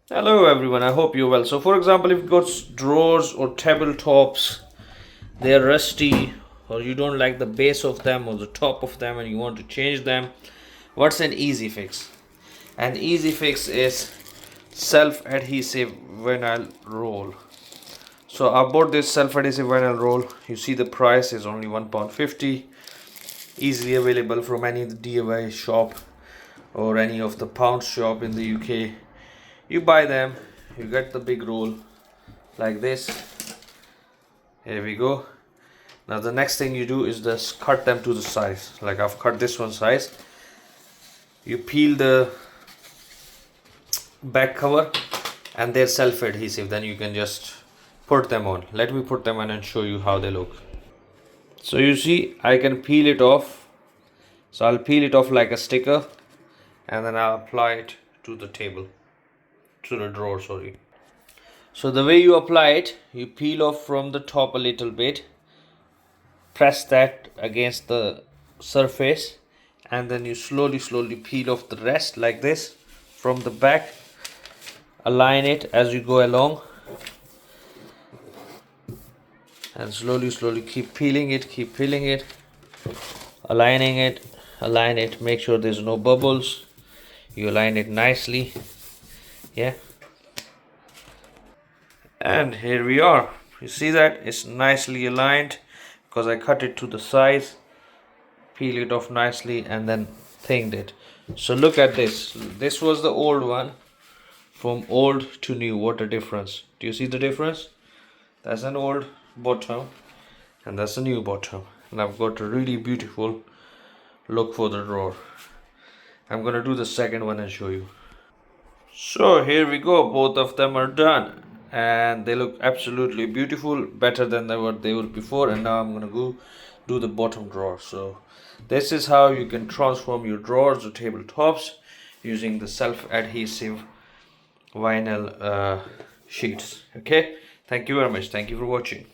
Hello everyone, I hope you're well. So for example, if you've got drawers or tabletops, they're rusty or you don't like the base of them or the top of them and you want to change them, what's an easy fix? An easy fix is self-adhesive vinyl roll. So I bought this self-adhesive vinyl roll. You see the price is only £1.50, easily available from any DIY shop or any of the pound shop in the UK. You buy them, you get the big roll like this. Here we go. Now the next thing you do is just cut them to the size. Like I've cut this one size. You peel the back cover and they're self-adhesive. Then you can just put them on. Let me put them on and show you how they look. So you see I can peel it off. So I'll peel it off like a sticker and then I'll apply it to the table, to the drawer, sorry. So the way you apply it, you peel off from the top a little bit, press that against the surface, and then you slowly peel off the rest like this from the back. Align it as you go along and slowly keep peeling it, aligning it, align it, make sure there's no bubbles. You align it nicely, yeah. And here we are. You see that it's nicely aligned because I cut it to the size, peel it off nicely and then thinned it. So look at this. This was the old one. From old to new, what a difference. Do you see the difference? That's an old bottom and that's a new bottom. And I've got a really beautiful look for the drawer. I'm gonna do the second one and show you. So here we go, both of them are done and they look absolutely beautiful, better than what they were before. And now I'm gonna go do the bottom drawer. So this is how you can transform your drawers or tabletops using the self-adhesive vinyl sheets. Okay, thank you very much. Thank you for watching.